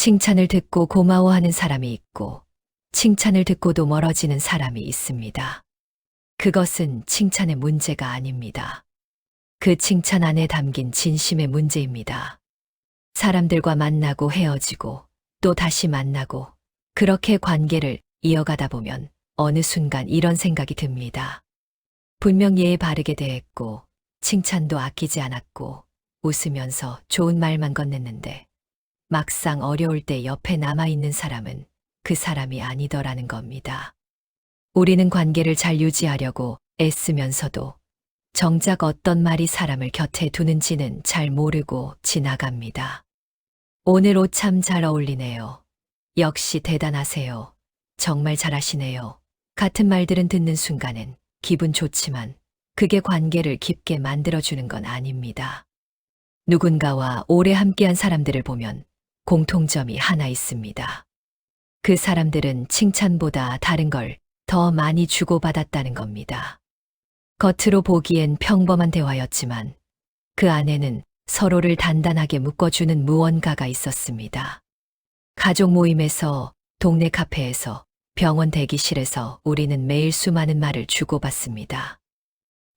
칭찬을 듣고 고마워하는 사람이 있고, 칭찬을 듣고도 멀어지는 사람이 있습니다. 그것은 칭찬의 문제가 아닙니다. 그 칭찬 안에 담긴 진심의 문제입니다. 사람들과 만나고 헤어지고 또 다시 만나고 그렇게 관계를 이어가다 보면 어느 순간 이런 생각이 듭니다. 분명 예의 바르게 대했고 칭찬도 아끼지 않았고 웃으면서 좋은 말만 건넸는데 막상 어려울 때 옆에 남아있는 사람은 그 사람이 아니더라는 겁니다. 우리는 관계를 잘 유지하려고 애쓰면서도 정작 어떤 말이 사람을 곁에 두는지는 잘 모르고 지나갑니다. 오늘 옷 참 잘 어울리네요. 역시 대단하세요. 정말 잘하시네요. 같은 말들은 듣는 순간엔 기분 좋지만 그게 관계를 깊게 만들어주는 건 아닙니다. 누군가와 오래 함께한 사람들을 보면 공통점이 하나 있습니다. 그 사람들은 칭찬보다 다른 걸 더 많이 주고받았다는 겁니다. 겉으로 보기엔 평범한 대화였지만 그 안에는 서로를 단단하게 묶어주는 무언가가 있었습니다. 가족 모임에서, 동네 카페에서, 병원 대기실에서 우리는 매일 수많은 말을 주고받습니다.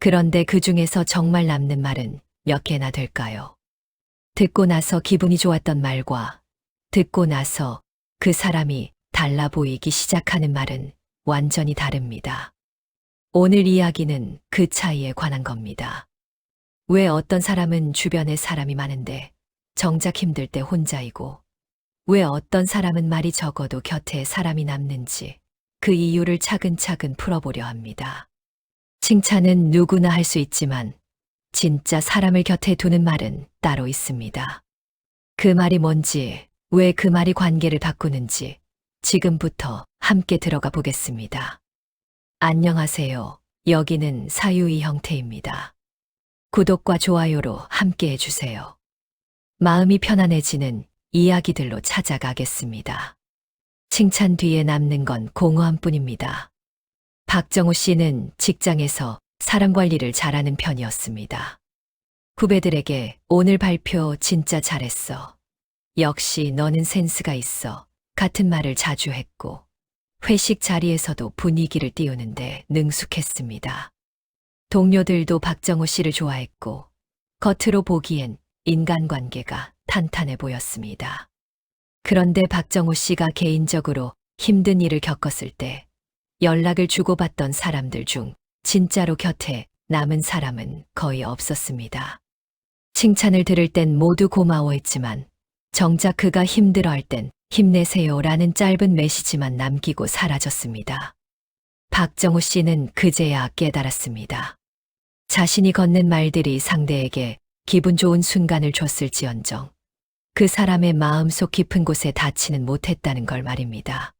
그런데 그 중에서 정말 남는 말은 몇 개나 될까요? 듣고 나서 기분이 좋았던 말과 듣고 나서 그 사람이 달라 보이기 시작하는 말은 완전히 다릅니다. 오늘 이야기는 그 차이에 관한 겁니다. 왜 어떤 사람은 주변에 사람이 많은데 정작 힘들 때 혼자이고 왜 어떤 사람은 말이 적어도 곁에 사람이 남는지 그 이유를 차근차근 풀어보려 합니다. 칭찬은 누구나 할 수 있지만 진짜 사람을 곁에 두는 말은 따로 있습니다. 그 말이 뭔지, 왜 그 말이 관계를 바꾸는지 지금부터 함께 들어가 보겠습니다. 안녕하세요. 여기는 사유이 형태입니다. 구독과 좋아요로 함께 해주세요. 마음이 편안해지는 이야기들로 찾아가겠습니다. 칭찬 뒤에 남는 건 공허함 뿐입니다. 박정우 씨는 직장에서 사람 관리를 잘하는 편이었습니다. 후배들에게 오늘 발표 진짜 잘했어. 역시 너는 센스가 있어. 같은 말을 자주 했고 회식 자리에서도 분위기를 띄우는데 능숙했습니다. 동료들도 박정우 씨를 좋아했고 겉으로 보기엔 인간관계가 탄탄해 보였습니다. 그런데 박정우 씨가 개인적으로 힘든 일을 겪었을 때 연락을 주고받던 사람들 중 진짜로 곁에 남은 사람은 거의 없었습니다. 칭찬을 들을 땐 모두 고마워했지만 정작 그가 힘들어할 땐 힘내세요라는 짧은 메시지만 남기고 사라졌습니다. 박정우 씨는 그제야 깨달았습니다. 자신이 건넨 말들이 상대에게 기분 좋은 순간을 줬을지언정 그 사람의 마음속 깊은 곳에 닿지는 못했다는 걸 말입니다.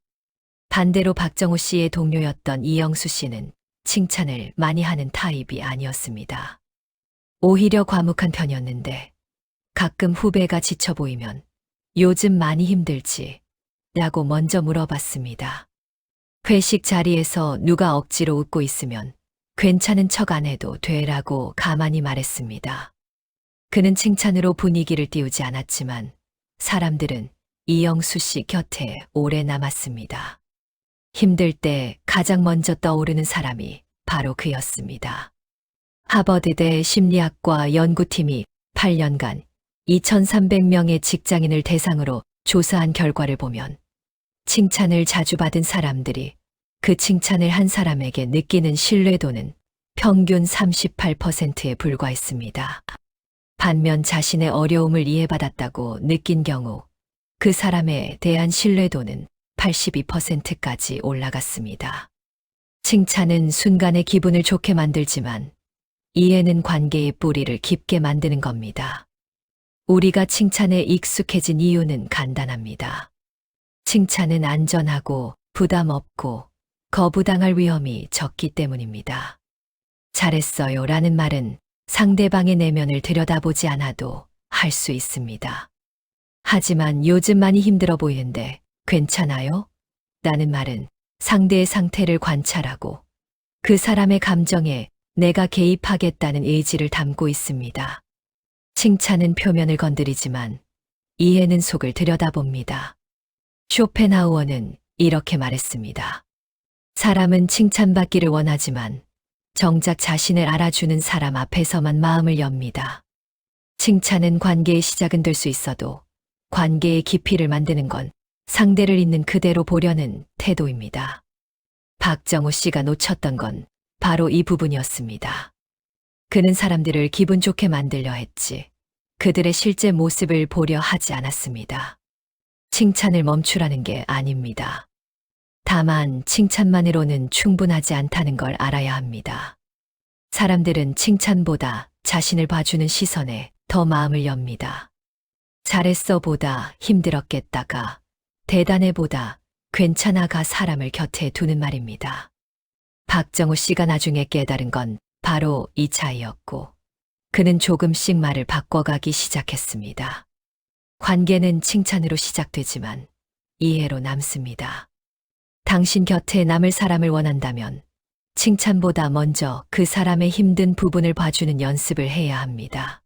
반대로 박정우 씨의 동료였던 이영수 씨는 칭찬을 많이 하는 타입이 아니었습니다. 오히려 과묵한 편이었는데 가끔 후배가 지쳐 보이면 요즘 많이 힘들지? 라고 먼저 물어봤습니다. 회식 자리에서 누가 억지로 웃고 있으면 괜찮은 척 안 해도 되라고 가만히 말했습니다. 그는 칭찬으로 분위기를 띄우지 않았지만 사람들은 이영수 씨 곁에 오래 남았습니다. 힘들 때 가장 먼저 떠오르는 사람이 바로 그였습니다. 하버드대 심리학과 연구팀이 8년간 2,300명의 직장인을 대상으로 조사한 결과를 보면 칭찬을 자주 받은 사람들이 그 칭찬을 한 사람에게 느끼는 신뢰도는 평균 38%에 불과했습니다. 반면 자신의 어려움을 이해받았다고 느낀 경우 그 사람에 대한 신뢰도는 82%까지 올라갔습니다. 칭찬은 순간의 기분을 좋게 만들지만 이해는 관계의 뿌리를 깊게 만드는 겁니다. 우리가 칭찬에 익숙해진 이유는 간단합니다. 칭찬은 안전하고 부담 없고 거부당할 위험이 적기 때문입니다. 잘했어요 라는 말은 상대방의 내면을 들여다보지 않아도 할 수 있습니다. 하지만 요즘 많이 힘들어 보이는데 괜찮아요? 라는 말은 상대의 상태를 관찰하고 그 사람의 감정에 내가 개입하겠다는 의지를 담고 있습니다. 칭찬은 표면을 건드리지만 이해는 속을 들여다봅니다. 쇼펜하우어는 이렇게 말했습니다. 사람은 칭찬받기를 원하지만 정작 자신을 알아주는 사람 앞에서만 마음을 엽니다. 칭찬은 관계의 시작은 될 수 있어도 관계의 깊이를 만드는 건 상대를 있는 그대로 보려는 태도입니다. 박정우 씨가 놓쳤던 건 바로 이 부분이었습니다. 그는 사람들을 기분 좋게 만들려 했지 그들의 실제 모습을 보려 하지 않았습니다. 칭찬을 멈추라는 게 아닙니다. 다만 칭찬만으로는 충분하지 않다는 걸 알아야 합니다. 사람들은 칭찬보다 자신을 봐주는 시선에 더 마음을 엽니다. 잘했어 보다 힘들었겠다가 대단해 보다 괜찮아가 사람을 곁에 두는 말입니다. 박정우 씨가 나중에 깨달은 건 바로 이 차이였고 그는 조금씩 말을 바꿔가기 시작했습니다. 관계는 칭찬으로 시작되지만 이해로 남습니다. 당신 곁에 남을 사람을 원한다면 칭찬보다 먼저 그 사람의 힘든 부분을 봐주는 연습을 해야 합니다.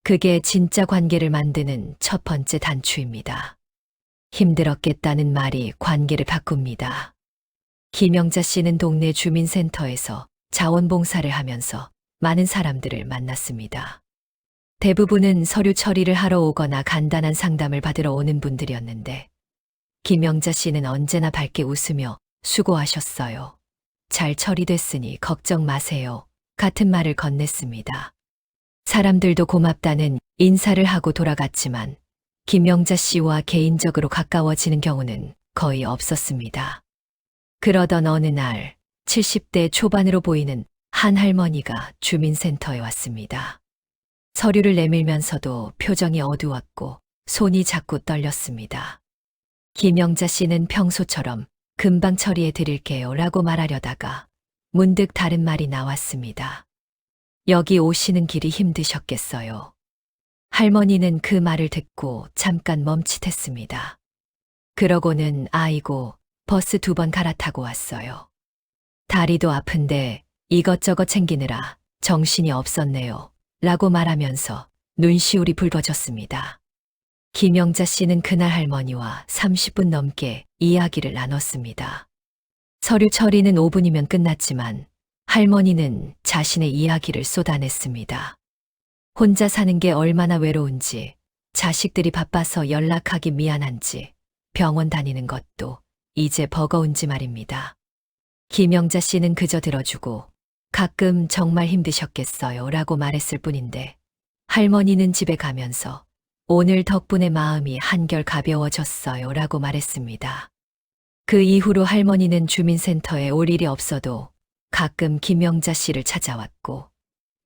그게 진짜 관계를 만드는 첫 번째 단추입니다. 힘들었겠다는 말이 관계를 바꿉니다. 김영자 씨는 동네 주민센터에서 자원봉사를 하면서 많은 사람들을 만났습니다. 대부분은 서류 처리를 하러 오거나 간단한 상담을 받으러 오는 분들이었는데 김영자 씨는 언제나 밝게 웃으며 수고하셨어요. 잘 처리됐으니 걱정 마세요. 같은 말을 건넸습니다. 사람들도 고맙다는 인사를 하고 돌아갔지만 김영자 씨와 개인적으로 가까워지는 경우는 거의 없었습니다. 그러던 어느 날 70대 초반으로 보이는 한 할머니가 주민센터에 왔습니다. 서류를 내밀면서도 표정이 어두웠고 손이 자꾸 떨렸습니다. 김영자 씨는 평소처럼 금방 처리해 드릴게요 라고 말하려다가 문득 다른 말이 나왔습니다. 여기 오시는 길이 힘드셨겠어요. 할머니는 그 말을 듣고 잠깐 멈칫했습니다. 그러고는 아이고 버스 2번 갈아타고 왔어요. 다리도 아픈데 이것저것 챙기느라 정신이 없었네요. 라고 말하면서 눈시울이 붉어졌습니다. 김영자 씨는 그날 할머니와 30분 넘게 이야기를 나눴습니다. 서류 처리는 5분이면 끝났지만 할머니는 자신의 이야기를 쏟아냈습니다. 혼자 사는 게 얼마나 외로운지, 자식들이 바빠서 연락하기 미안한지, 병원 다니는 것도 이제 버거운지 말입니다. 김영자 씨는 그저 들어주고 가끔 정말 힘드셨겠어요 라고 말했을 뿐인데 할머니는 집에 가면서 오늘 덕분에 마음이 한결 가벼워졌어요 라고 말했습니다. 그 이후로 할머니는 주민센터에 올 일이 없어도 가끔 김영자 씨를 찾아왔고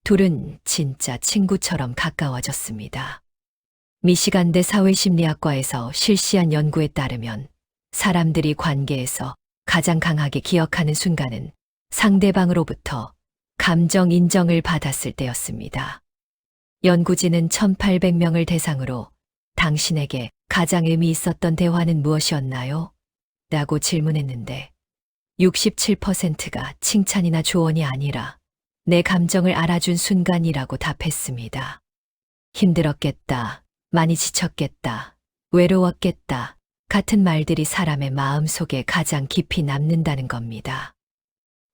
둘은 진짜 친구처럼 가까워졌습니다. 미시간대 사회심리학과에서 실시한 연구에 따르면 사람들이 관계에서 가장 강하게 기억하는 순간은 상대방으로부터 감정 인정을 받았을 때였습니다. 연구진은 1,800명을 대상으로 당신에게 가장 의미 있었던 대화는 무엇이었나요? 라고 질문했는데 67%가 칭찬이나 조언이 아니라 내 감정을 알아준 순간이라고 답했습니다. 힘들었겠다, 많이 지쳤겠다, 외로웠겠다 같은 말들이 사람의 마음 속에 가장 깊이 남는다는 겁니다.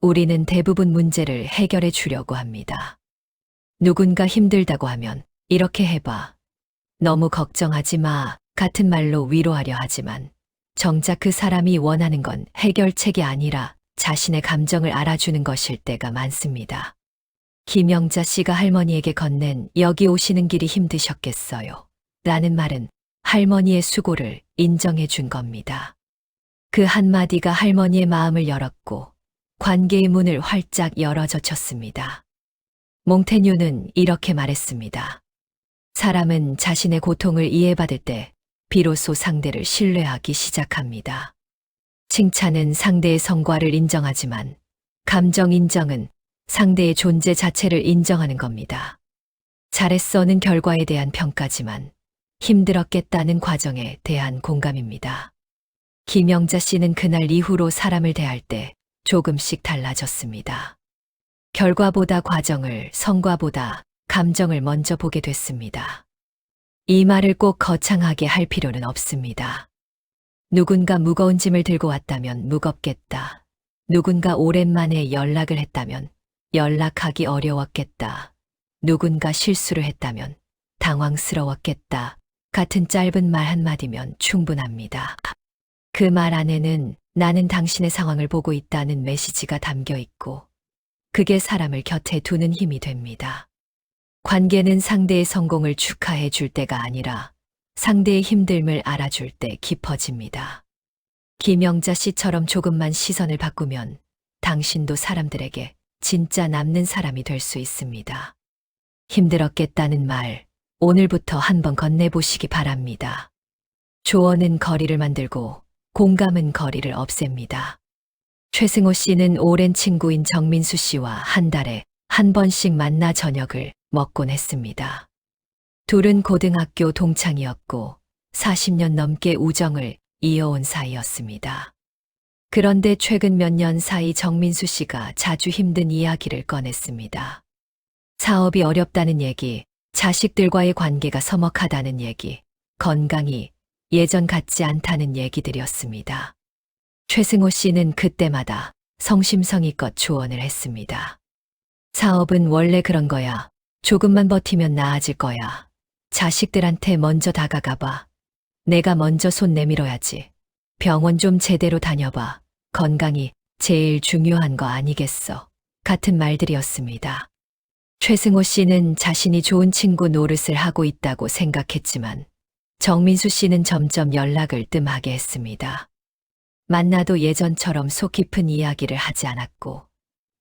우리는 대부분 문제를 해결해 주려고 합니다. 누군가 힘들다고 하면 이렇게 해봐. 너무 걱정하지 마 같은 말로 위로하려 하지만 정작 그 사람이 원하는 건 해결책이 아니라 자신의 감정을 알아주는 것일 때가 많습니다. 김영자 씨가 할머니에게 건넨 여기 오시는 길이 힘드셨겠어요. 라는 말은 할머니의 수고를 인정해 준 겁니다. 그 한마디가 할머니의 마음을 열었고 관계의 문을 활짝 열어젖혔습니다. 몽테뉴는 이렇게 말했습니다. 사람은 자신의 고통을 이해받을 때 비로소 상대를 신뢰하기 시작합니다. 칭찬은 상대의 성과를 인정하지만 감정 인정은 상대의 존재 자체를 인정하는 겁니다. 잘했어는 결과에 대한 평가지만 힘들었겠다는 과정에 대한 공감입니다. 김영자 씨는 그날 이후로 사람을 대할 때 조금씩 달라졌습니다. 결과보다 과정을, 성과보다 감정을 먼저 보게 됐습니다. 이 말을 꼭 거창하게 할 필요는 없습니다. 누군가 무거운 짐을 들고 왔다면 무겁겠다. 누군가 오랜만에 연락을 했다면 연락하기 어려웠겠다. 누군가 실수를 했다면 당황스러웠겠다. 같은 짧은 말 한마디면 충분합니다. 그 말 안에는 나는 당신의 상황을 보고 있다는 메시지가 담겨 있고 그게 사람을 곁에 두는 힘이 됩니다. 관계는 상대의 성공을 축하해 줄 때가 아니라 상대의 힘듦을 알아줄 때 깊어집니다. 김영자 씨처럼 조금만 시선을 바꾸면 당신도 사람들에게 진짜 남는 사람이 될 수 있습니다. 힘들었겠다는 말, 오늘부터 한번 건네보시기 바랍니다. 조언은 거리를 만들고 공감은 거리를 없앱니다. 최승호 씨는 오랜 친구인 정민수 씨와 한 달에 한 번씩 만나 저녁을 먹곤 했습니다. 둘은 고등학교 동창이었고 40년 넘게 우정을 이어온 사이였습니다. 그런데 최근 몇 년 사이 정민수 씨가 자주 힘든 이야기를 꺼냈습니다. 사업이 어렵다는 얘기, 자식들과의 관계가 서먹하다는 얘기, 건강이 예전 같지 않다는 얘기들이었습니다. 최승호 씨는 그때마다 성심성의껏 조언을 했습니다. 사업은 원래 그런 거야. 조금만 버티면 나아질 거야. 자식들한테 먼저 다가가봐. 내가 먼저 손 내밀어야지. 병원 좀 제대로 다녀봐. 건강이 제일 중요한 거 아니겠어. 같은 말들이었습니다. 최승호 씨는 자신이 좋은 친구 노릇을 하고 있다고 생각했지만 정민수 씨는 점점 연락을 뜸하게 했습니다. 만나도 예전처럼 속 깊은 이야기를 하지 않았고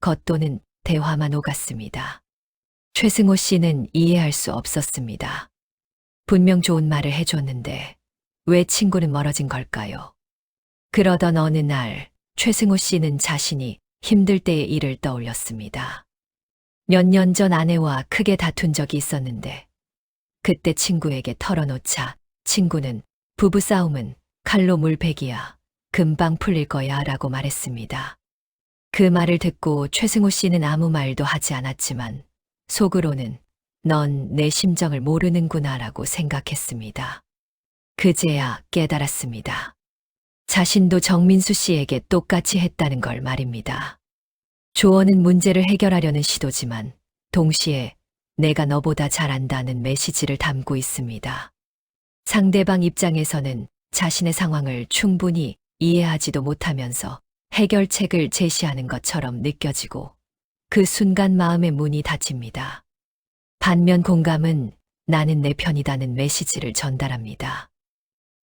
겉도는 대화만 오갔습니다. 최승호 씨는 이해할 수 없었습니다. 분명 좋은 말을 해줬는데 왜 친구는 멀어진 걸까요? 그러던 어느 날 최승호 씨는 자신이 힘들 때의 일을 떠올렸습니다. 몇 년 전 아내와 크게 다툰 적이 있었는데 그때 친구에게 털어놓자 친구는 부부싸움은 칼로 물베기야. 금방 풀릴 거야 라고 말했습니다. 그 말을 듣고 최승호 씨는 아무 말도 하지 않았지만 속으로는 넌 내 심정을 모르는구나 라고 생각했습니다. 그제야 깨달았습니다. 자신도 정민수 씨에게 똑같이 했다는 걸 말입니다. 조언은 문제를 해결하려는 시도지만 동시에 내가 너보다 잘안다는 메시지를 담고 있습니다. 상대방 입장에서는 자신의 상황을 충분히 이해하지도 못하면서 해결책을 제시하는 것처럼 느껴지고 그 순간 마음의 문이 닫힙니다. 반면 공감은 나는 내 편이다는 메시지를 전달합니다.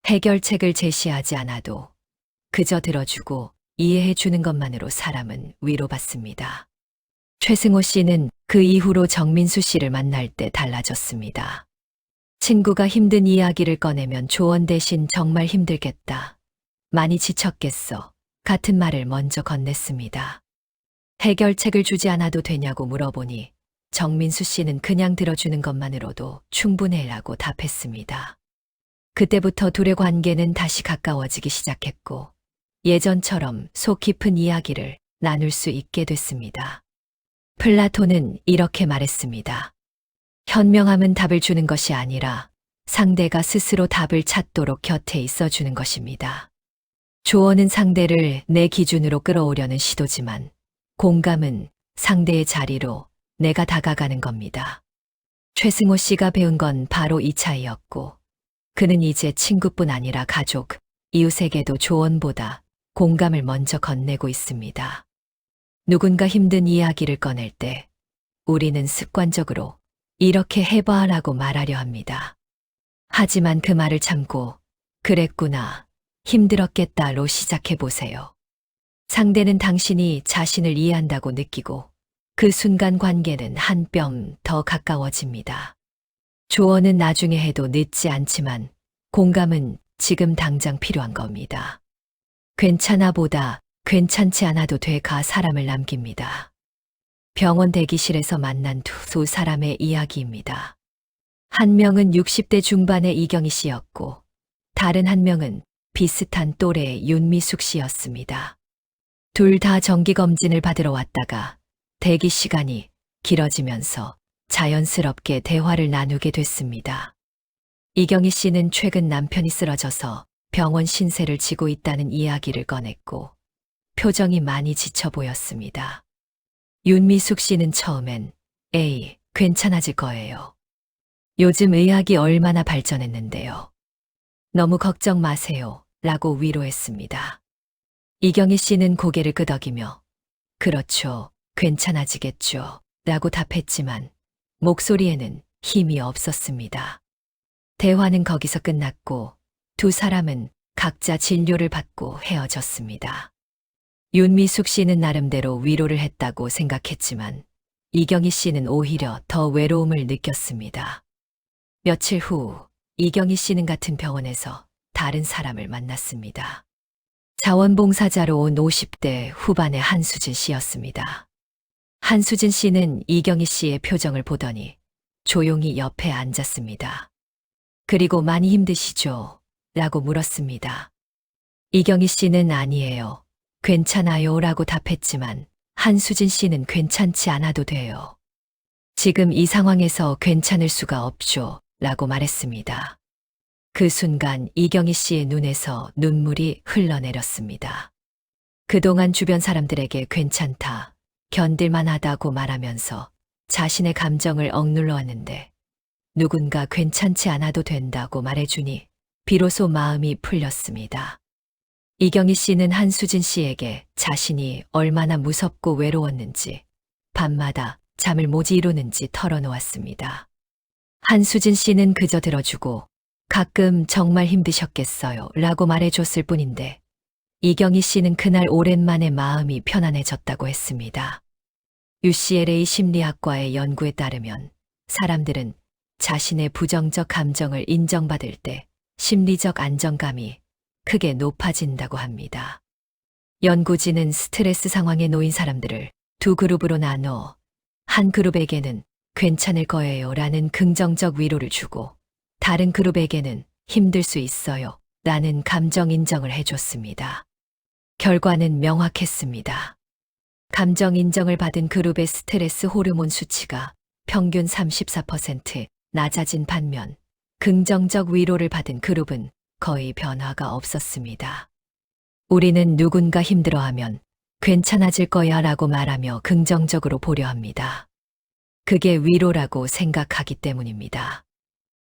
해결책을 제시하지 않아도 그저 들어주고 이해해 주는 것만으로 사람은 위로받습니다. 최승호 씨는 그 이후로 정민수 씨를 만날 때 달라졌습니다. 친구가 힘든 이야기를 꺼내면 조언 대신 정말 힘들겠다. 많이 지쳤겠어. 같은 말을 먼저 건넸습니다. 해결책을 주지 않아도 되냐고 물어보니 정민수 씨는 그냥 들어주는 것만으로도 충분해라고 답했습니다. 그때부터 둘의 관계는 다시 가까워지기 시작했고 예전처럼 속 깊은 이야기를 나눌 수 있게 됐습니다. 플라톤은 이렇게 말했습니다. 현명함은 답을 주는 것이 아니라 상대가 스스로 답을 찾도록 곁에 있어주는 것입니다. 조언은 상대를 내 기준으로 끌어오려는 시도지만 공감은 상대의 자리로 내가 다가가는 겁니다. 최승호 씨가 배운 건 바로 이 차이였고 그는 이제 친구뿐 아니라 가족, 이웃에게도 조언보다 공감을 먼저 건네고 있습니다. 누군가 힘든 이야기를 꺼낼 때 우리는 습관적으로 이렇게 해봐라고 말하려 합니다. 하지만 그 말을 참고 그랬구나, 힘들었겠다로 시작해보세요. 상대는 당신이 자신을 이해한다고 느끼고 그 순간 관계는 한 뼘 더 가까워집니다. 조언은 나중에 해도 늦지 않지만 공감은 지금 당장 필요한 겁니다. 괜찮아 보다 괜찮지 않아도 돼가 사람을 남깁니다. 병원 대기실에서 만난 두 사람의 이야기입니다. 한 명은 60대 중반의 이경희 씨였고 다른 한 명은 비슷한 또래의 윤미숙 씨였습니다. 둘 다 정기검진을 받으러 왔다가 대기 시간이 길어지면서 자연스럽게 대화를 나누게 됐습니다. 이경희 씨는 최근 남편이 쓰러져서 병원 신세를 지고 있다는 이야기를 꺼냈고 표정이 많이 지쳐 보였습니다. 윤미숙 씨는 처음엔 에이, 괜찮아질 거예요. 요즘 의학이 얼마나 발전했는데요. 너무 걱정 마세요. 라고 위로했습니다. 이경희 씨는 고개를 끄덕이며 그렇죠. 괜찮아지겠죠. 라고 답했지만 목소리에는 힘이 없었습니다. 대화는 거기서 끝났고 두 사람은 각자 진료를 받고 헤어졌습니다. 윤미숙 씨는 나름대로 위로를 했다고 생각했지만 이경희 씨는 오히려 더 외로움을 느꼈습니다. 며칠 후 이경희 씨는 같은 병원에서 다른 사람을 만났습니다. 자원봉사자로 온 50대 후반의 한수진 씨였습니다. 한수진 씨는 이경희 씨의 표정을 보더니 조용히 옆에 앉았습니다. 그리고 많이 힘드시죠? 라고 물었습니다. 이경희 씨는 아니에요. 괜찮아요. 라고 답했지만 한수진 씨는 괜찮지 않아도 돼요. 지금 이 상황에서 괜찮을 수가 없죠. 라고 말했습니다. 그 순간 이경희 씨의 눈에서 눈물이 흘러내렸습니다. 그동안 주변 사람들에게 괜찮다, 견딜만 하다고 말하면서 자신의 감정을 억눌러 왔는데 누군가 괜찮지 않아도 된다고 말해주니 비로소 마음이 풀렸습니다. 이경희 씨는 한수진 씨에게 자신이 얼마나 무섭고 외로웠는지 밤마다 잠을 못 이루는지 털어놓았습니다. 한수진 씨는 그저 들어주고 가끔 정말 힘드셨겠어요 라고 말해줬을 뿐인데 이경희 씨는 그날 오랜만에 마음이 편안해졌다고 했습니다. UCLA 심리학과의 연구에 따르면 사람들은 자신의 부정적 감정을 인정받을 때 심리적 안정감이 크게 높아진다고 합니다. 연구진은 스트레스 상황에 놓인 사람들을 두 그룹으로 나눠 한 그룹에게는 괜찮을 거예요 라는 긍정적 위로를 주고 다른 그룹에게는 힘들 수 있어요 라는 감정 인정을 해줬습니다. 결과는 명확했습니다. 감정 인정을 받은 그룹의 스트레스 호르몬 수치가 평균 34% 낮아진 반면 긍정적 위로를 받은 그룹은 거의 변화가 없었습니다. 우리는 누군가 힘들어하면 괜찮아질 거야 라고 말하며 긍정적으로 보려 합니다. 그게 위로라고 생각하기 때문입니다.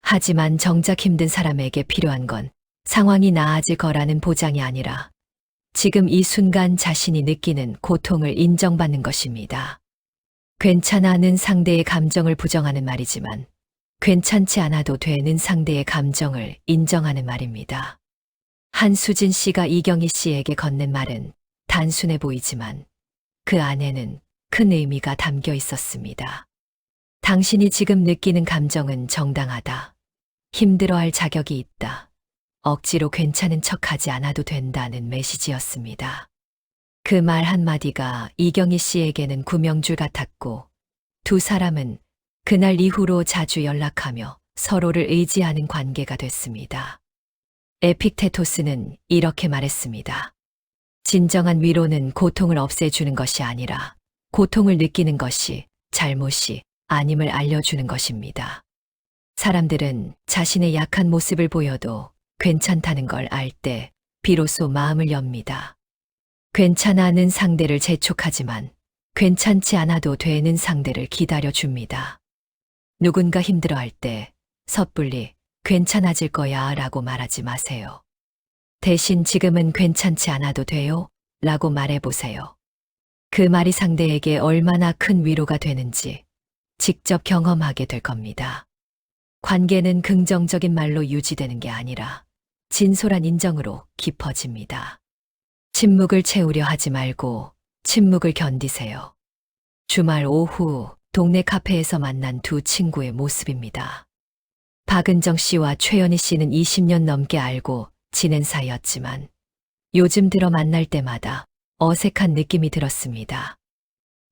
하지만 정작 힘든 사람에게 필요한 건 상황이 나아질 거라는 보장이 아니라 지금 이 순간 자신이 느끼는 고통을 인정받는 것입니다. 괜찮아하는 상대의 감정을 부정하는 말이지만 괜찮지 않아도 되는 상대의 감정을 인정하는 말입니다. 한수진 씨가 이경희 씨에게 건넨 말은 단순해 보이지만 그 안에는 큰 의미가 담겨 있었습니다. 당신이 지금 느끼는 감정은 정당하다. 힘들어할 자격이 있다. 억지로 괜찮은 척하지 않아도 된다는 메시지였습니다. 그 말 한마디가 이경희 씨에게는 구명줄 같았고 두 사람은 그날 이후로 자주 연락하며 서로를 의지하는 관계가 됐습니다. 에픽테토스는 이렇게 말했습니다. 진정한 위로는 고통을 없애주는 것이 아니라 고통을 느끼는 것이 잘못이 아님을 알려주는 것입니다. 사람들은 자신의 약한 모습을 보여도 괜찮다는 걸 알 때 비로소 마음을 엽니다. 괜찮아하는 상대를 재촉하지만 괜찮지 않아도 되는 상대를 기다려줍니다. 누군가 힘들어할 때 섣불리 괜찮아질 거야 라고 말하지 마세요. 대신 지금은 괜찮지 않아도 돼요 라고 말해보세요. 그 말이 상대에게 얼마나 큰 위로가 되는지 직접 경험하게 될 겁니다. 관계는 긍정적인 말로 유지되는 게 아니라 진솔한 인정으로 깊어집니다. 침묵을 채우려 하지 말고 침묵을 견디세요. 주말 오후 동네 카페에서 만난 두 친구의 모습입니다. 박은정 씨와 최연희 씨는 20년 넘게 알고 지낸 사이였지만 요즘 들어 만날 때마다 어색한 느낌이 들었습니다.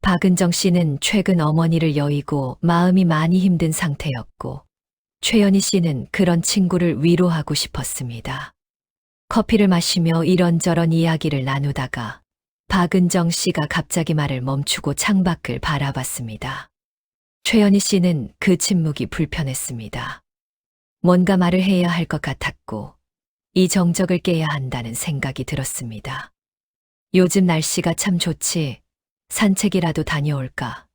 박은정 씨는 최근 어머니를 여의고 마음이 많이 힘든 상태였고 최연희 씨는 그런 친구를 위로하고 싶었습니다. 커피를 마시며 이런저런 이야기를 나누다가 박은정 씨가 갑자기 말을 멈추고 창밖을 바라봤습니다. 최연희 씨는 그 침묵이 불편했습니다. 뭔가 말을 해야 할 것 같았고 이 정적을 깨야 한다는 생각이 들었습니다. 요즘 날씨가 참 좋지. 산책이라도 다녀올까?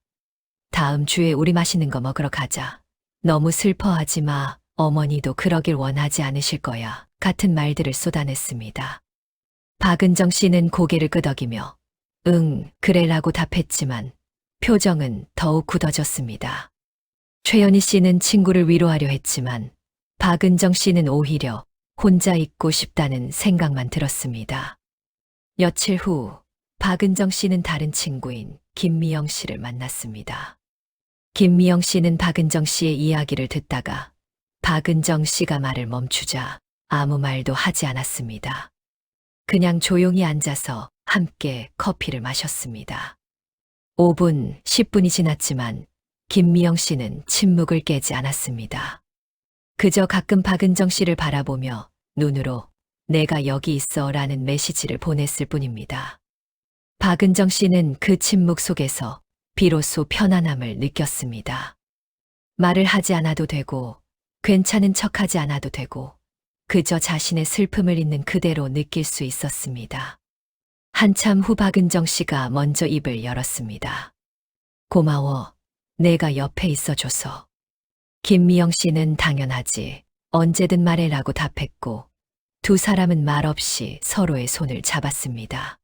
다음 주에 우리 맛있는 거 먹으러 가자. 너무 슬퍼하지 마. 어머니도 그러길 원하지 않으실 거야. 같은 말들을 쏟아냈습니다. 박은정 씨는 고개를 끄덕이며 응, 그래라고 답했지만 표정은 더욱 굳어졌습니다. 최연희 씨는 친구를 위로하려 했지만 박은정 씨는 오히려 혼자 있고 싶다는 생각만 들었습니다. 며칠 후 박은정 씨는 다른 친구인 김미영 씨를 만났습니다. 김미영 씨는 박은정 씨의 이야기를 듣다가 박은정 씨가 말을 멈추자 아무 말도 하지 않았습니다. 그냥 조용히 앉아서 함께 커피를 마셨습니다. 5분, 10분이 지났지만 김미영 씨는 침묵을 깨지 않았습니다. 그저 가끔 박은정 씨를 바라보며 눈으로 내가 여기 있어 라는 메시지를 보냈을 뿐입니다. 박은정 씨는 그 침묵 속에서 비로소 편안함을 느꼈습니다. 말을 하지 않아도 되고 괜찮은 척하지 않아도 되고 그저 자신의 슬픔을 있는 그대로 느낄 수 있었습니다. 한참 후 박은정 씨가 먼저 입을 열었습니다. 고마워. 내가 옆에 있어줘서. 김미영 씨는 당연하지. 언제든 말해라고 답했고 두 사람은 말없이 서로의 손을 잡았습니다.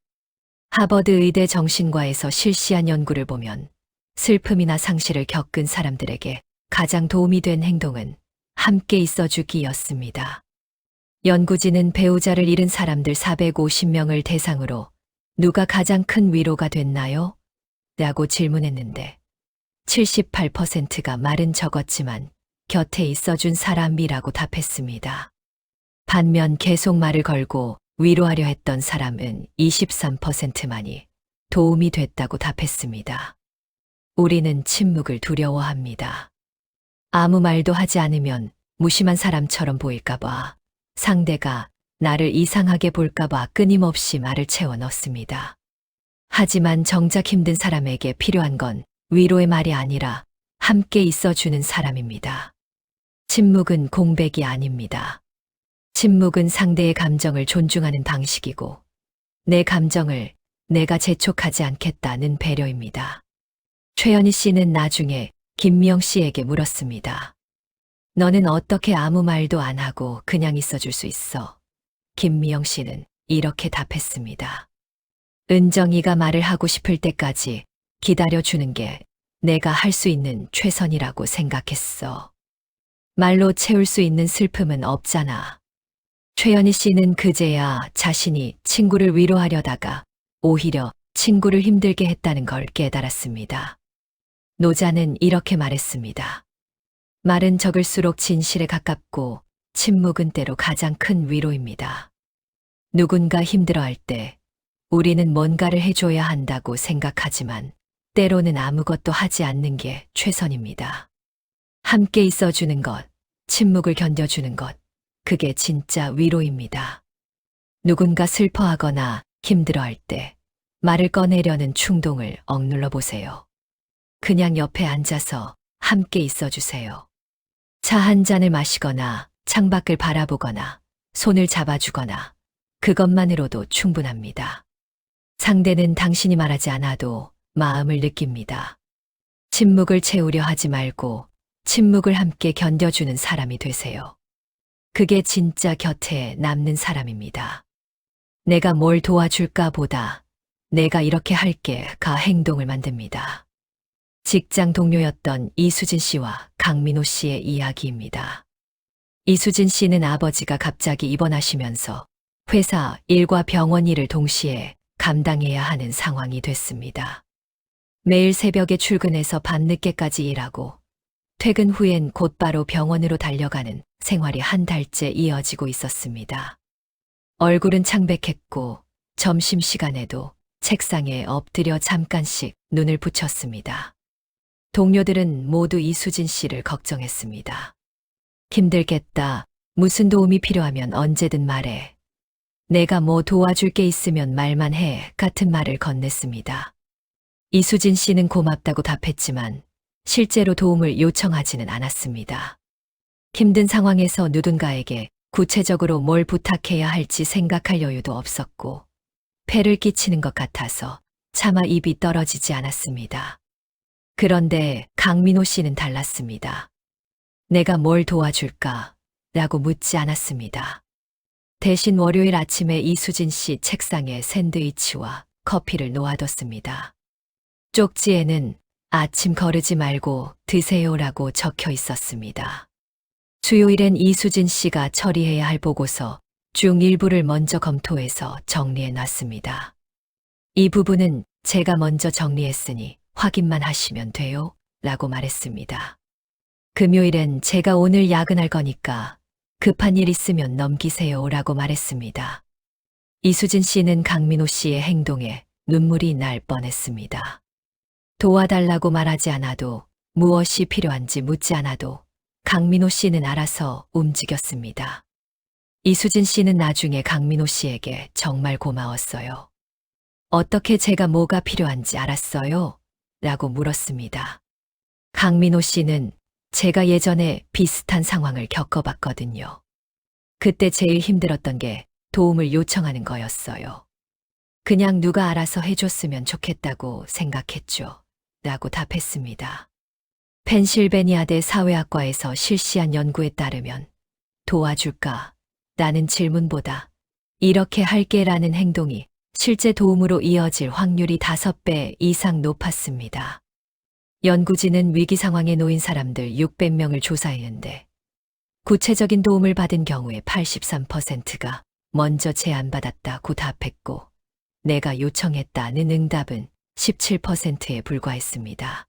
하버드 의대 정신과에서 실시한 연구를 보면 슬픔이나 상실을 겪은 사람들에게 가장 도움이 된 행동은 함께 있어주기였습니다. 연구진은 배우자를 잃은 사람들 450명을 대상으로 누가 가장 큰 위로가 됐나요? 라고 질문했는데 78%가 말은 적었지만 곁에 있어준 사람이라고 답했습니다. 반면 계속 말을 걸고 위로하려 했던 사람은 23%만이 도움이 됐다고 답했습니다. 우리는 침묵을 두려워합니다. 아무 말도 하지 않으면 무심한 사람처럼 보일까봐, 상대가 나를 이상하게 볼까봐 끊임없이 말을 채워 넣습니다. 하지만 정작 힘든 사람에게 필요한 건 위로의 말이 아니라 함께 있어주는 사람입니다. 침묵은 공백이 아닙니다. 침묵은 상대의 감정을 존중하는 방식이고 내 감정을 내가 재촉하지 않겠다는 배려입니다. 최연희 씨는 나중에 김미영 씨에게 물었습니다. 너는 어떻게 아무 말도 안 하고 그냥 있어줄 수 있어? 김미영 씨는 이렇게 답했습니다. 은정이가 말을 하고 싶을 때까지 기다려주는 게 내가 할 수 있는 최선이라고 생각했어. 말로 채울 수 있는 슬픔은 없잖아. 최연희 씨는 그제야 자신이 친구를 위로하려다가 오히려 친구를 힘들게 했다는 걸 깨달았습니다. 노자는 이렇게 말했습니다. 말은 적을수록 진실에 가깝고 침묵은 때로 가장 큰 위로입니다. 누군가 힘들어할 때 우리는 뭔가를 해줘야 한다고 생각하지만 때로는 아무것도 하지 않는 게 최선입니다. 함께 있어주는 것, 침묵을 견뎌주는 것, 그게 진짜 위로입니다. 누군가 슬퍼하거나 힘들어할 때 말을 꺼내려는 충동을 억눌러 보세요. 그냥 옆에 앉아서 함께 있어주세요. 차 한 잔을 마시거나 창밖을 바라보거나 손을 잡아주거나 그것만으로도 충분합니다. 상대는 당신이 말하지 않아도 마음을 느낍니다. 침묵을 채우려 하지 말고 침묵을 함께 견뎌주는 사람이 되세요. 그게 진짜 곁에 남는 사람입니다. 내가 뭘 도와줄까 보다 내가 이렇게 할게가 행동을 만듭니다. 직장 동료였던 이수진 씨와 강민호 씨의 이야기입니다. 이수진 씨는 아버지가 갑자기 입원하시면서 회사 일과 병원 일을 동시에 감당해야 하는 상황이 됐습니다. 매일 새벽에 출근해서 밤늦게까지 일하고 퇴근 후엔 곧바로 병원으로 달려가는 생활이 한 달째 이어지고 있었습니다. 얼굴은 창백했고 점심시간에도 책상에 엎드려 잠깐씩 눈을 붙였습니다. 동료들은 모두 이수진 씨를 걱정했습니다. 힘들겠다. 무슨 도움이 필요하면 언제든 말해. 내가 뭐 도와줄 게 있으면 말만 해. 같은 말을 건넸습니다. 이수진 씨는 고맙다고 답했지만 실제로 도움을 요청하지는 않았습니다. 힘든 상황에서 누군가에게 구체적으로 뭘 부탁해야 할지 생각할 여유도 없었고, 폐를 끼치는 것 같아서 차마 입이 떨어지지 않았습니다. 그런데 강민호 씨는 달랐습니다. 내가 뭘 도와줄까? 라고 묻지 않았습니다. 대신 월요일 아침에 이수진 씨 책상에 샌드위치와 커피를 놓아뒀습니다. 쪽지에는 아침 거르지 말고 드세요라고 적혀 있었습니다. 수요일엔 이수진 씨가 처리해야 할 보고서 중 일부를 먼저 검토해서 정리해 놨습니다. 이 부분은 제가 먼저 정리했으니 확인만 하시면 돼요. 라고 말했습니다. 금요일엔 제가 오늘 야근할 거니까 급한 일 있으면 넘기세요. 라고 말했습니다. 이수진 씨는 강민호 씨의 행동에 눈물이 날 뻔했습니다. 도와달라고 말하지 않아도 무엇이 필요한지 묻지 않아도 강민호 씨는 알아서 움직였습니다. 이수진 씨는 나중에 강민호 씨에게 정말 고마웠어요. 어떻게 제가 뭐가 필요한지 알았어요? 라고 물었습니다. 강민호 씨는 제가 예전에 비슷한 상황을 겪어봤거든요. 그때 제일 힘들었던 게 도움을 요청하는 거였어요. 그냥 누가 알아서 해줬으면 좋겠다고 생각했죠. 라고 답했습니다. 펜실베니아대 사회학과에서 실시한 연구에 따르면 도와줄까? 라는 질문보다 이렇게 할게 라는 행동이 실제 도움으로 이어질 확률이 5배 이상 높았습니다. 연구진은 위기 상황에 놓인 사람들 600명을 조사했는데 구체적인 도움을 받은 경우에 83%가 먼저 제안받았다고 답했고 내가 요청했다는 응답은 17%에 불과했습니다.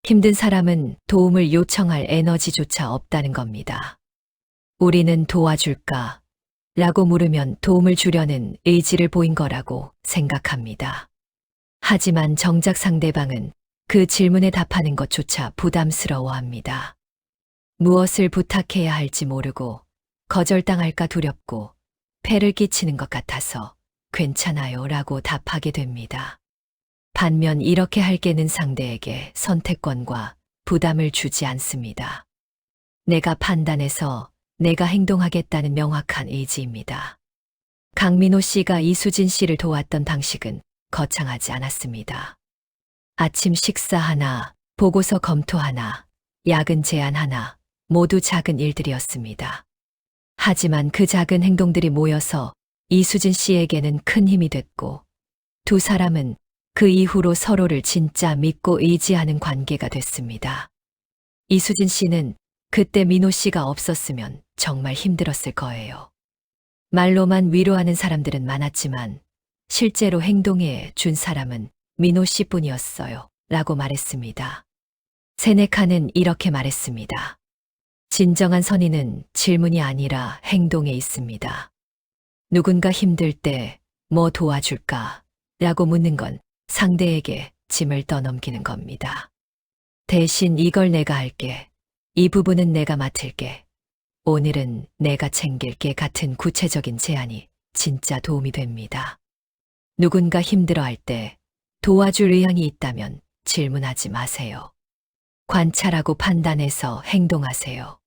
힘든 사람은 도움을 요청할 에너지조차 없다는 겁니다. 우리는 도와줄까? 라고 물으면 도움을 주려는 의지를 보인 거라고 생각합니다. 하지만 정작 상대방은 그 질문에 답하는 것조차 부담스러워합니다. 무엇을 부탁해야 할지 모르고 거절당할까 두렵고 폐를 끼치는 것 같아서 괜찮아요 라고 답하게 됩니다. 반면 이렇게 할게는 상대에게 선택권과 부담을 주지 않습니다. 내가 판단해서 내가 행동하겠다는 명확한 의지입니다. 강민호 씨가 이수진 씨를 도왔던 방식은 거창하지 않았습니다. 아침 식사 하나, 보고서 검토 하나, 야근 제안 하나, 모두 작은 일들이었습니다. 하지만 그 작은 행동들이 모여서 이수진 씨에게는 큰 힘이 됐고 두 사람은 그 이후로 서로를 진짜 믿고 의지하는 관계가 됐습니다. 이수진 씨는 그때 민호 씨가 없었으면 정말 힘들었을 거예요. 말로만 위로하는 사람들은 많았지만 실제로 행동해 준 사람은 민호 씨뿐이었어요. 라고 말했습니다. 세네카는 이렇게 말했습니다. 진정한 선의는 질문이 아니라 행동에 있습니다. 누군가 힘들 때 뭐 도와줄까? 라고 묻는 건 상대에게 짐을 떠넘기는 겁니다. 대신 이걸 내가 할게. 이 부분은 내가 맡을게. 오늘은 내가 챙길게 같은 구체적인 제안이 진짜 도움이 됩니다. 누군가 힘들어할 때 도와줄 의향이 있다면 질문하지 마세요. 관찰하고 판단해서 행동하세요.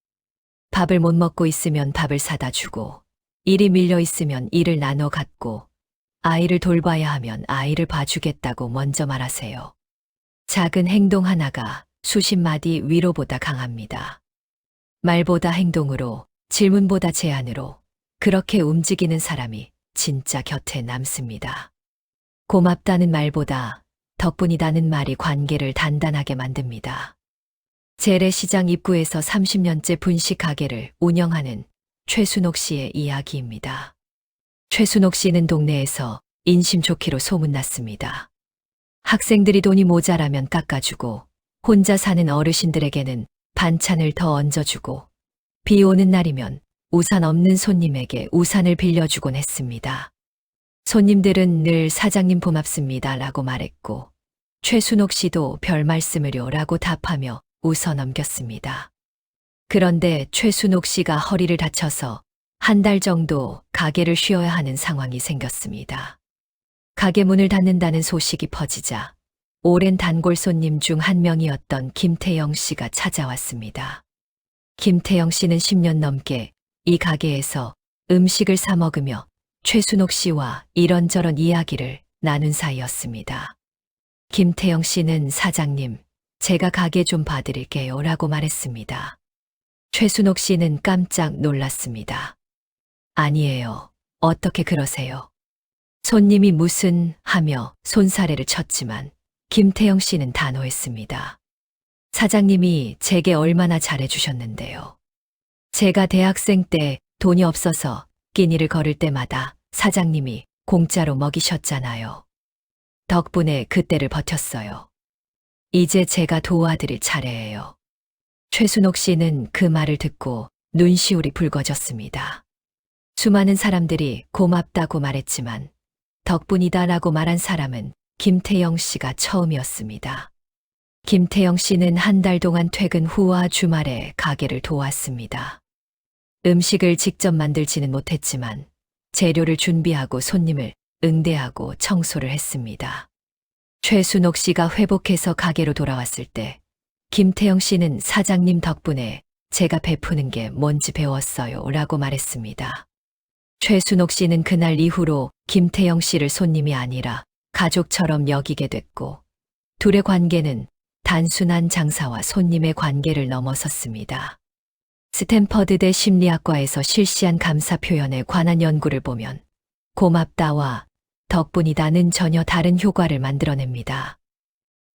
밥을 못 먹고 있으면 밥을 사다 주고, 일이 밀려 있으면 일을 나눠 갖고, 아이를 돌봐야 하면 아이를 봐주겠다고 먼저 말하세요. 작은 행동 하나가 수십 마디 위로보다 강합니다. 말보다 행동으로, 질문보다 제안으로 그렇게 움직이는 사람이 진짜 곁에 남습니다. 고맙다는 말보다 덕분이다는 말이 관계를 단단하게 만듭니다. 재래시장 입구에서 30년째 분식 가게를 운영하는 최순옥 씨의 이야기입니다. 최순옥 씨는 동네에서 인심 좋기로 소문났습니다. 학생들이 돈이 모자라면 깎아주고 혼자 사는 어르신들에게는 반찬을 더 얹어주고 비 오는 날이면 우산 없는 손님에게 우산을 빌려주곤 했습니다. 손님들은 늘 사장님 고맙습니다 라고 말했고 최순옥 씨도 별 말씀을요 라고 답하며 웃어 넘겼습니다. 그런데 최순옥 씨가 허리를 다쳐서 한 달 정도 가게를 쉬어야 하는 상황이 생겼습니다. 가게 문을 닫는다는 소식이 퍼지자 오랜 단골 손님 중 한 명이었던 김태영 씨가 찾아왔습니다. 김태영 씨는 10년 넘게 이 가게에서 음식을 사 먹으며 최순옥 씨와 이런저런 이야기를 나눈 사이였습니다. 김태영 씨는 사장님, 제가 가게 좀 봐드릴게요 라고 말했습니다. 최순옥 씨는 깜짝 놀랐습니다. 아니에요. 어떻게 그러세요? 손님이 무슨 하며 손사래를 쳤지만 김태영 씨는 단호했습니다. 사장님이 제게 얼마나 잘해주셨는데요. 제가 대학생 때 돈이 없어서 끼니를 거를 때마다 사장님이 공짜로 먹이셨잖아요. 덕분에 그때를 버텼어요. 이제 제가 도와드릴 차례예요. 최순옥 씨는 그 말을 듣고 눈시울이 붉어졌습니다. 수많은 사람들이 고맙다고 말했지만 덕분이다라고 말한 사람은 김태영 씨가 처음이었습니다. 김태영 씨는 한 달 동안 퇴근 후와 주말에 가게를 도왔습니다. 음식을 직접 만들지는 못했지만 재료를 준비하고 손님을 응대하고 청소를 했습니다. 최순옥 씨가 회복해서 가게로 돌아왔을 때 김태영 씨는 사장님 덕분에 제가 베푸는 게 뭔지 배웠어요 라고 말했습니다. 최순옥 씨는 그날 이후로 김태영 씨를 손님이 아니라 가족처럼 여기게 됐고 둘의 관계는 단순한 장사와 손님의 관계를 넘어섰습니다. 스탠퍼드대 심리학과에서 실시한 감사 표현에 관한 연구를 보면 고맙다와 덕분이다는 전혀 다른 효과를 만들어냅니다.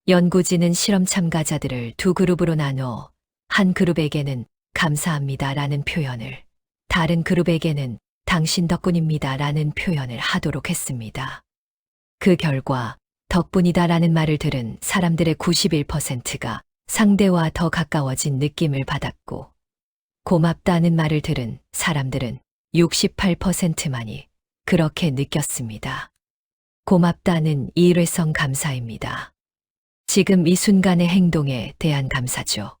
연구진은 실험 참가자들을 두 그룹으로 나눠 한 그룹에게는 감사합니다라는 표현을, 다른 그룹에게는 당신 덕분입니다라는 표현을 하도록 했습니다. 그 결과 덕분이다라는 말을 들은 사람들의 91%가 상대와 더 가까워진 느낌을 받았고 고맙다는 말을 들은 사람들은 68%만이 그렇게 느꼈습니다. 고맙다는 일회성 감사입니다. 지금 이 순간의 행동에 대한 감사죠.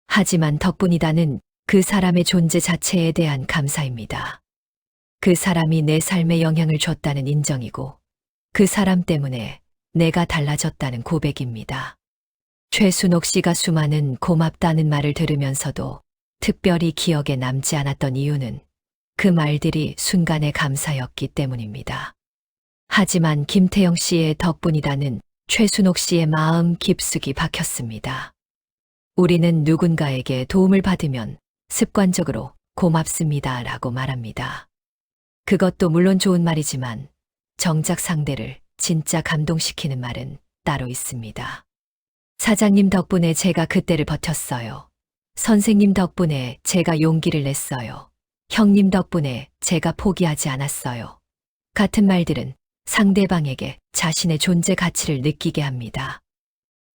하지만 덕분이다는 그 사람의 존재 자체에 대한 감사입니다. 그 사람이 내 삶에 영향을 줬다는 인정이고 그 사람 때문에 내가 달라졌다는 고백입니다. 최순옥 씨가 수많은 고맙다는 말을 들으면서도 특별히 기억에 남지 않았던 이유는 그 말들이 순간의 감사였기 때문입니다. 하지만 김태영 씨의 덕분이다는 최순옥 씨의 마음 깊숙이 박혔습니다. 우리는 누군가에게 도움을 받으면 습관적으로 고맙습니다 라고 말합니다. 그것도 물론 좋은 말이지만 정작 상대를 진짜 감동시키는 말은 따로 있습니다. 사장님 덕분에 제가 그때를 버텼어요. 선생님 덕분에 제가 용기를 냈어요. 형님 덕분에 제가 포기하지 않았어요. 같은 말들은 상대방에게 자신의 존재 가치를 느끼게 합니다.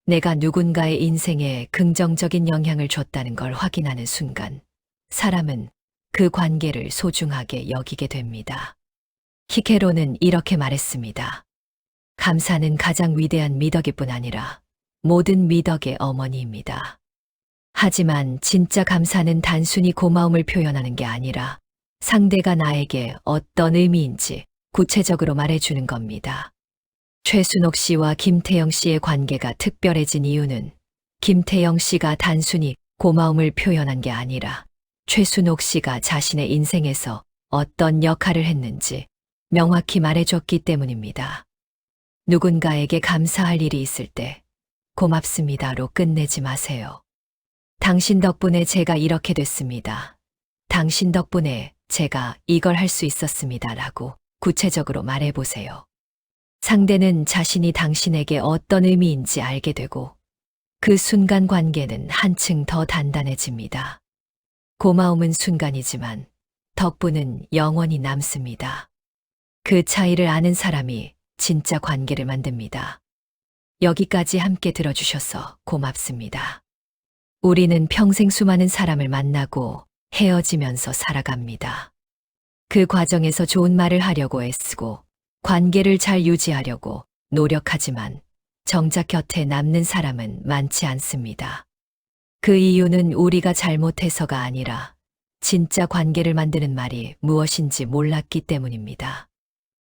내가 누군가의 인생에 긍정적인 영향을 줬다는 걸 확인하는 순간, 사람은 그 관계를 소중하게 여기게 됩니다. 히케로는 이렇게 말했습니다. 감사는 가장 위대한 미덕일 아니라 모든 미덕의 어머니입니다. 하지만 진짜 감사는 단순히 고마움을 표현하는 게 아니라 상대가 나에게 어떤 의미인지 구체적으로 말해주는 겁니다. 최순옥 씨와 김태영 씨의 관계가 특별해진 이유는 김태영 씨가 단순히 고마움을 표현한 게 아니라 최순옥 씨가 자신의 인생에서 어떤 역할을 했는지 명확히 말해줬기 때문입니다. 누군가에게 감사할 일이 있을 때 고맙습니다로 끝내지 마세요. 당신 덕분에 제가 이렇게 됐습니다. 당신 덕분에 제가 이걸 할 수 있었습니다 라고 구체적으로 말해보세요. 상대는 자신이 당신에게 어떤 의미인지 알게 되고 그 순간 관계는 한층 더 단단해집니다. 고마움은 순간이지만 덕분은 영원히 남습니다. 그 차이를 아는 사람이 진짜 관계를 만듭니다. 여기까지 함께 들어주셔서 고맙습니다. 우리는 평생 수많은 사람을 만나고 헤어지면서 살아갑니다. 그 과정에서 좋은 말을 하려고 애쓰고 관계를 잘 유지하려고 노력하지만 정작 곁에 남는 사람은 많지 않습니다. 그 이유는 우리가 잘못해서가 아니라 진짜 관계를 만드는 말이 무엇인지 몰랐기 때문입니다.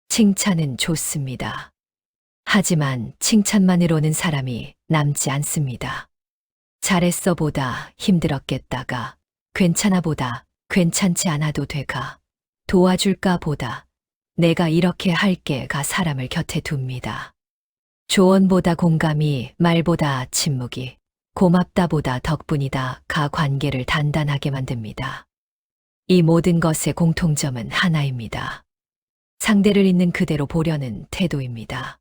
칭찬은 좋습니다. 하지만 칭찬만으로는 사람이 남지 않습니다. 잘했어 보다 힘들었겠다가 괜찮아 보다 괜찮지 않아도 돼가. 도와줄까 보다 내가 이렇게 할게가 사람을 곁에 둡니다. 조언보다 공감이, 말보다 침묵이, 고맙다보다 덕분이다 가 관계를 단단하게 만듭니다. 이 모든 것의 공통점은 하나입니다. 상대를 있는 그대로 보려는 태도입니다.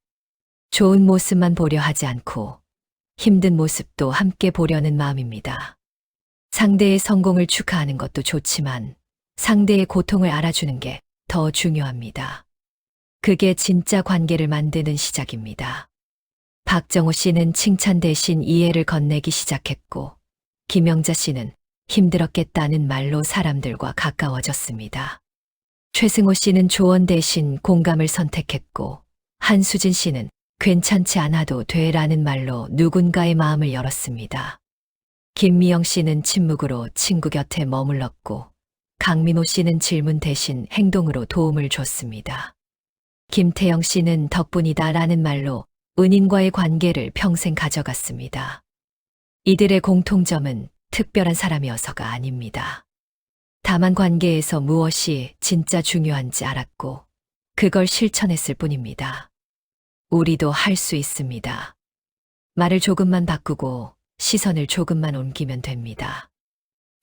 좋은 모습만 보려 하지 않고 힘든 모습도 함께 보려는 마음입니다. 상대의 성공을 축하하는 것도 좋지만 상대의 고통을 알아주는 게 더 중요합니다. 그게 진짜 관계를 만드는 시작입니다. 박정호 씨는 칭찬 대신 이해를 건네기 시작했고, 김영자 씨는 힘들었겠다는 말로 사람들과 가까워졌습니다. 최승호 씨는 조언 대신 공감을 선택했고, 한수진 씨는 괜찮지 않아도 돼라는 말로 누군가의 마음을 열었습니다. 김미영 씨는 침묵으로 친구 곁에 머물렀고, 강민호 씨는 질문 대신 행동으로 도움을 줬습니다. 김태영 씨는 덕분이다라는 말로 은인과의 관계를 평생 가져갔습니다. 이들의 공통점은 특별한 사람이어서가 아닙니다. 다만 관계에서 무엇이 진짜 중요한지 알았고 그걸 실천했을 뿐입니다. 우리도 할 수 있습니다. 말을 조금만 바꾸고 시선을 조금만 옮기면 됩니다.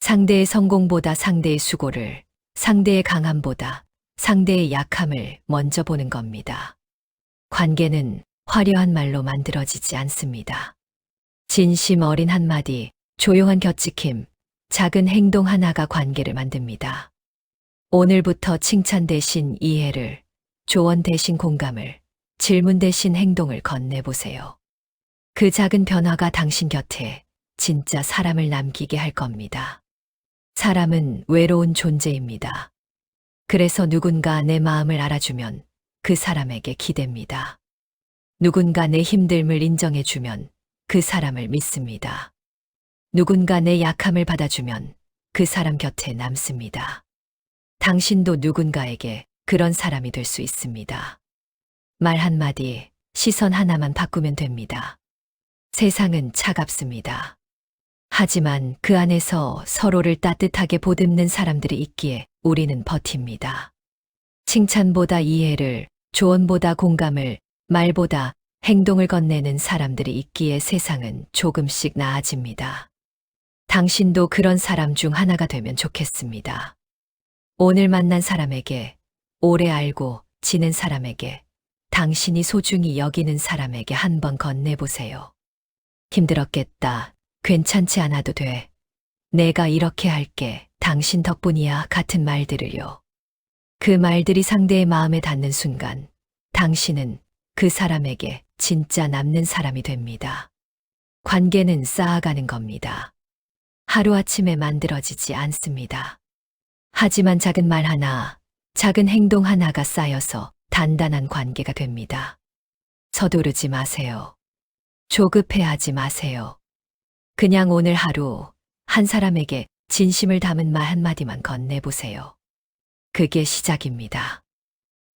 상대의 성공보다 상대의 수고를, 상대의 강함보다 상대의 약함을 먼저 보는 겁니다. 관계는 화려한 말로 만들어지지 않습니다. 진심 어린 한마디, 조용한 곁지킴, 작은 행동 하나가 관계를 만듭니다. 오늘부터 칭찬 대신 이해를, 조언 대신 공감을, 질문 대신 행동을 건네보세요. 그 작은 변화가 당신 곁에 진짜 사람을 남기게 할 겁니다. 사람은 외로운 존재입니다. 그래서 누군가 내 마음을 알아주면 그 사람에게 기댑니다. 누군가 내 힘듦을 인정해주면 그 사람을 믿습니다. 누군가 내 약함을 받아주면 그 사람 곁에 남습니다. 당신도 누군가에게 그런 사람이 될 수 있습니다. 말 한마디, 시선 하나만 바꾸면 됩니다. 세상은 차갑습니다. 하지만 그 안에서 서로를 따뜻하게 보듬는 사람들이 있기에 우리는 버팁니다. 칭찬보다 이해를, 조언보다 공감을, 말보다 행동을 건네는 사람들이 있기에 세상은 조금씩 나아집니다. 당신도 그런 사람 중 하나가 되면 좋겠습니다. 오늘 만난 사람에게, 오래 알고 지낸 사람에게, 당신이 소중히 여기는 사람에게 한번 건네보세요. 힘들었겠다. 괜찮지 않아도 돼. 내가 이렇게 할게. 당신 덕분이야. 같은 말들을요. 그 말들이 상대의 마음에 닿는 순간 당신은 그 사람에게 진짜 남는 사람이 됩니다. 관계는 쌓아가는 겁니다. 하루아침에 만들어지지 않습니다. 하지만 작은 말 하나, 작은 행동 하나가 쌓여서 단단한 관계가 됩니다. 서두르지 마세요. 조급해하지 마세요. 그냥 오늘 하루 한 사람에게 진심을 담은 말 한마디만 건네보세요. 그게 시작입니다.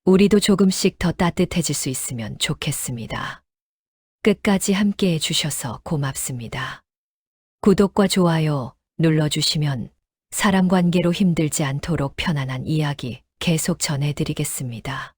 우리도 조금씩 더 따뜻해질 수 있으면 좋겠습니다. 끝까지 함께해 주셔서 고맙습니다. 구독과 좋아요 눌러주시면 사람 관계로 힘들지 않도록 편안한 이야기 계속 전해드리겠습니다.